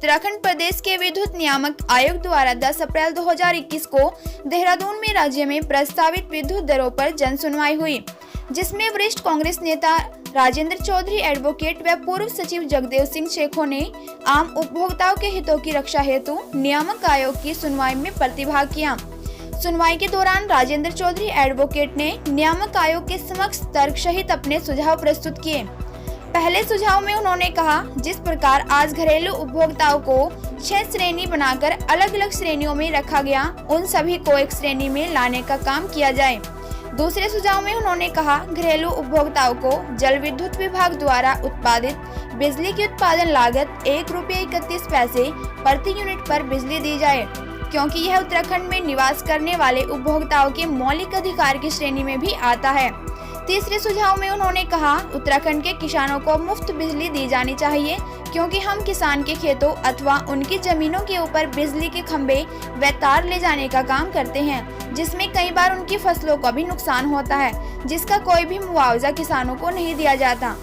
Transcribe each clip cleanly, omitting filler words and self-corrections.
उत्तराखंड प्रदेश के विद्युत नियामक आयोग द्वारा 10 अप्रैल 2021 को देहरादून में राज्य में प्रस्तावित विद्युत दरों पर जन सुनवाई हुई, जिसमें वरिष्ठ कांग्रेस नेता राजेंद्र चौधरी एडवोकेट व पूर्व सचिव जगदेव सिंह शेखों ने आम उपभोक्ताओं के हितों की रक्षा हेतु नियामक आयोग की सुनवाई में प्रतिभाग किया। सुनवाई के दौरान राजेंद्र चौधरी एडवोकेट ने नियामक आयोग के समक्ष तर्क सहित अपने सुझाव प्रस्तुत किए। पहले सुझाव में उन्होंने कहा, जिस प्रकार आज घरेलू उपभोक्ताओं को 6 श्रेणी बनाकर अलग अलग श्रेणियों में रखा गया, उन सभी को एक श्रेणी में लाने का काम किया जाए। दूसरे सुझाव में उन्होंने कहा, घरेलू उपभोक्ताओं को जल विद्युत विभाग द्वारा उत्पादित बिजली की उत्पादन लागत ₹1.31 प्रति यूनिट पर बिजली दी जाए, क्योंकि यह उत्तराखंड में निवास करने वाले उपभोक्ताओं के मौलिक अधिकार की श्रेणी में भी आता है। तीसरे सुझाव में उन्होंने कहा, उत्तराखंड के किसानों को मुफ्त बिजली दी जानी चाहिए, क्योंकि हम किसान के खेतों अथवा उनकी जमीनों के ऊपर बिजली के खंभे व तार ले जाने का काम करते हैं, जिसमें कई बार उनकी फसलों का भी नुकसान होता है, जिसका कोई भी मुआवजा किसानों को नहीं दिया जाता।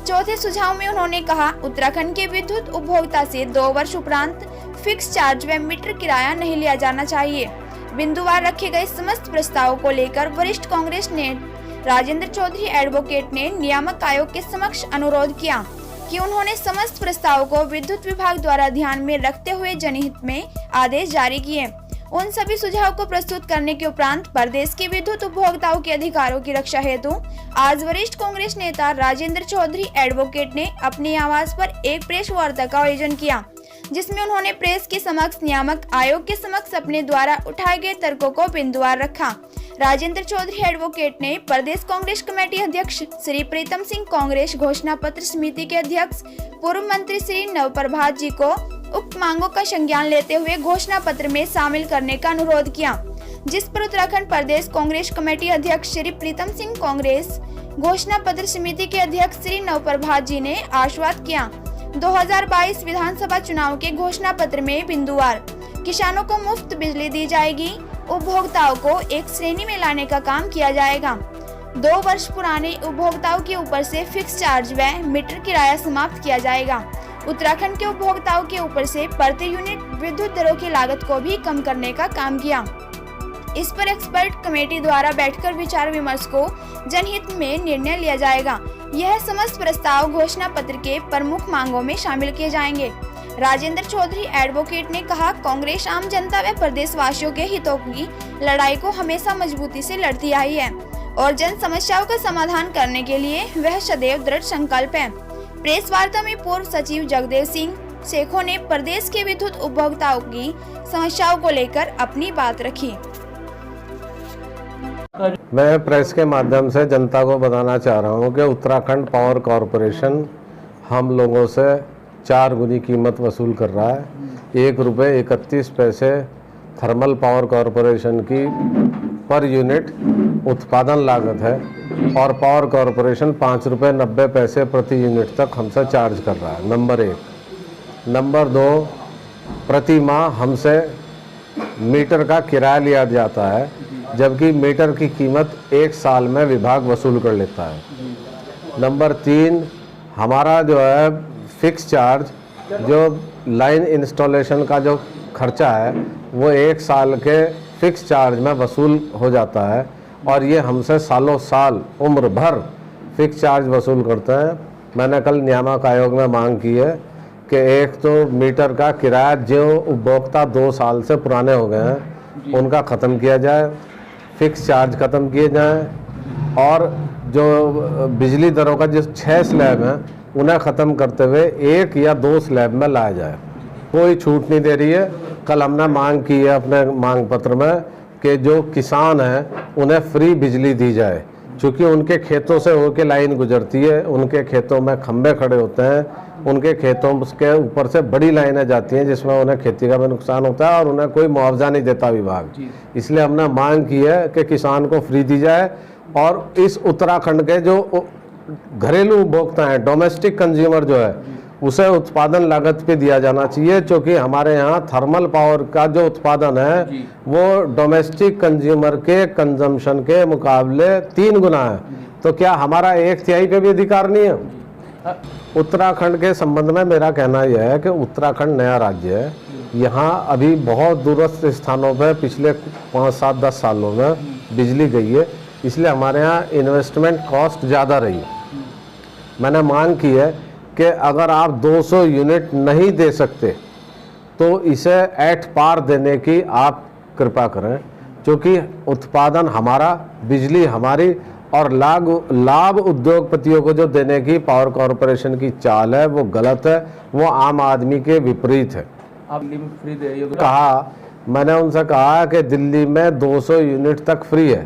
चौथे सुझाव में उन्होंने कहा, उत्तराखंड के विद्युत उपभोक्ता से 2 वर्ष उपरांत फिक्स चार्ज व मीटर किराया नहीं लिया जाना चाहिए। बिंदुवार रखे गए समस्त प्रस्तावों को लेकर वरिष्ठ कांग्रेस नेता राजेंद्र चौधरी एडवोकेट ने नियामक आयोग के समक्ष अनुरोध किया कि उन्होंने समस्त प्रस्तावों को विद्युत विभाग द्वारा ध्यान में रखते हुए जनहित में आदेश जारी किए। उन सभी सुझाव को प्रस्तुत करने के उपरांत प्रदेश के विद्युत उपभोक्ताओं के अधिकारों की रक्षा हेतु आज वरिष्ठ कांग्रेस नेता राजेंद्र चौधरी एडवोकेट ने अपने आवास पर एक प्रेस वार्ता का आयोजन किया, जिसमें उन्होंने प्रेस के समक्ष नियामक आयोग के समक्ष अपने द्वारा उठाए गए तर्कों को बिंदुवार रखा। राजेंद्र चौधरी एडवोकेट ने प्रदेश कांग्रेस कमेटी अध्यक्ष श्री प्रीतम सिंह, कांग्रेस घोषणा पत्र समिति के अध्यक्ष पूर्व मंत्री श्री नवप्रभात जी को उक्त मांगों का संज्ञान लेते हुए घोषणा पत्र में शामिल करने का अनुरोध किया, जिस पर उत्तराखंड प्रदेश कांग्रेस कमेटी अध्यक्ष श्री प्रीतम सिंह, कांग्रेस घोषणा पत्र समिति के अध्यक्ष श्री नवप्रभात जी ने आश्वासन किया। 2022 विधानसभा चुनाव के घोषणा पत्र में बिंदुवार किसानों को मुफ्त बिजली दी जाएगी, उपभोक्ताओं को एक श्रेणी में लाने का काम किया जाएगा। 2 वर्ष पुराने उपभोक्ताओं के ऊपर से फिक्स चार्ज व मीटर किराया समाप्त किया जाएगा। उत्तराखंड के उपभोक्ताओं के ऊपर से प्रति यूनिट विद्युत दरों की लागत को भी कम करने का काम किया। इस पर एक्सपर्ट कमेटी द्वारा बैठकर विचार विमर्श को जनहित में निर्णय लिया जाएगा। यह समस्त प्रस्ताव घोषणा पत्र के प्रमुख मांगों में शामिल किए जाएंगे। राजेंद्र चौधरी एडवोकेट ने कहा, कांग्रेस आम जनता व प्रदेशवासियों के हितों की लड़ाई को हमेशा मजबूती से लड़ती आई है और जन समस्याओं का समाधान करने के लिए वह सदैव दृढ़ संकल्प है। प्रेस वार्ता में पूर्व सचिव जगदेव सिंह शेखों ने प्रदेश के विद्युत उपभोक्ताओं की समस्याओं को लेकर अपनी बात रखी। मैं प्रेस के माध्यम से जनता को बताना चाह रहा हूं कि उत्तराखंड पावर कॉरपोरेशन हम लोगों से 4 गुनी कीमत वसूल कर रहा है। ₹1.31 थर्मल पावर कॉरपोरेशन की पर यूनिट उत्पादन लागत है और पावर कॉरपोरेशन ₹5.90 प्रति यूनिट तक हमसे चार्ज कर रहा है। नंबर 1। नंबर 2, प्रति माह हमसे मीटर का किराया लिया जाता है, जबकि मीटर की कीमत 1 साल में विभाग वसूल कर लेता है। नंबर 3, हमारा जो है फिक्स चार्ज, जो लाइन इंस्टॉलेशन का जो खर्चा है वो 1 साल के फिक्स चार्ज में वसूल हो जाता है और ये हमसे सालों साल उम्र भर फिक्स चार्ज वसूल करते हैं। मैंने कल नियामक आयोग में मांग की है कि एक तो मीटर का किराया जो उपभोक्ता 2 साल से पुराने हो गए हैं उनका ख़त्म किया जाए, फिक्स चार्ज ख़त्म किए जाएं और जो बिजली दरों का जो 6 स्लैब हैं उन्हें ख़त्म करते हुए 1 या 2 स्लैब में लाया जाए। कोई छूट नहीं दे रही है। कल हमने मांग की है अपने मांग पत्र में कि जो किसान हैं उन्हें फ्री बिजली दी जाए, क्योंकि उनके खेतों से होकर लाइन गुजरती है, उनके खेतों में खंभे खड़े होते हैं, उनके खेतों के ऊपर से बड़ी लाइनें जाती हैं जिसमें उन्हें खेती का भी नुकसान होता है और उन्हें कोई मुआवजा नहीं देता विभाग। इसलिए हमने मांग की है कि किसान को फ्री दी जाए और इस उत्तराखंड के जो घरेलू उपभोक्ता हैं, डोमेस्टिक कंज्यूमर जो है, उसे उत्पादन लागत पे दिया जाना चाहिए, क्योंकि हमारे यहाँ थर्मल पावर का जो उत्पादन है वो डोमेस्टिक कंज्यूमर के कंजम्पशन के मुकाबले 3 गुना है। तो क्या हमारा 1/3 का भी अधिकार नहीं है? उत्तराखंड के संबंध में मेरा कहना यह है कि उत्तराखंड नया राज्य है। यहाँ अभी बहुत दूरस्थ स्थानों पर पिछले 5-7-10 सालों में बिजली गई है, इसलिए हमारे यहाँ इन्वेस्टमेंट कॉस्ट ज़्यादा रही है। मैंने मांग की है कि अगर आप 200 यूनिट नहीं दे सकते तो इसे एट पार देने की आप कृपा करें, क्योंकि उत्पादन हमारा, बिजली हमारी और लाभ उद्योगपतियों को जो देने की पावर कॉरपोरेशन की चाल है वो गलत है, वो आम आदमी के विपरीत है। आप लिमिट फ्री दे रही हो? कहा, मैंने उनसे कहा कि दिल्ली में 200 यूनिट तक फ्री है,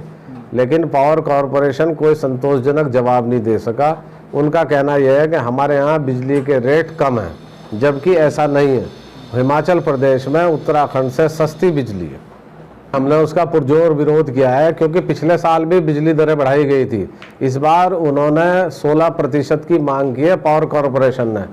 लेकिन पावर कॉरपोरेशन कोई संतोषजनक जवाब नहीं दे सका। उनका कहना यह है कि हमारे यहाँ बिजली के रेट कम हैं, जबकि ऐसा नहीं है। हिमाचल प्रदेश में उत्तराखंड से सस्ती बिजली है। हमने उसका पुरजोर विरोध किया है, क्योंकि पिछले साल भी बिजली दरें बढ़ाई गई थी। इस बार उन्होंने 16% की मांग की है पावर कॉरपोरेशन ने,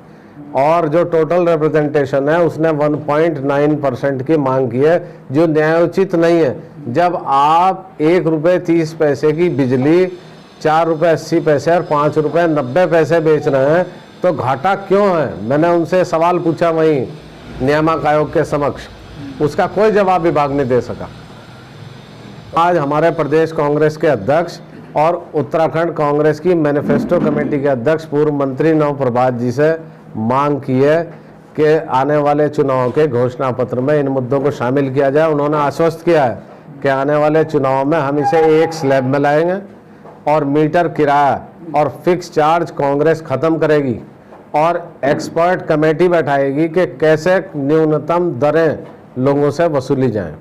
और जो टोटल रिप्रेजेंटेशन है उसने 1.9% की मांग की है, जो न्यायोचित नहीं है। जब आप 1 रुपये 30 पैसे की बिजली 4 रुपये 80 पैसे और 5 रुपये 90 पैसे बेच रहे हैं, तो घाटा क्यों है? मैंने उनसे सवाल पूछा वहीं नियामक आयोग के समक्ष, उसका कोई जवाब विभाग नहीं दे सका। आज हमारे प्रदेश कांग्रेस के अध्यक्ष और उत्तराखंड कांग्रेस की मैनिफेस्टो कमेटी के अध्यक्ष पूर्व मंत्री नव प्रभात जी से मांग की है कि आने वाले चुनाव के घोषणा पत्र में इन मुद्दों को शामिल किया जाए। उन्होंने आश्वस्त किया है कि आने वाले चुनाव में हम इसे एक स्लैब में लाएंगे और मीटर किराया और फिक्स चार्ज कांग्रेस खत्म करेगी और एक्सपर्ट कमेटी बैठाएगी कि कैसे न्यूनतम दरें लोगों से वसूली जाएं।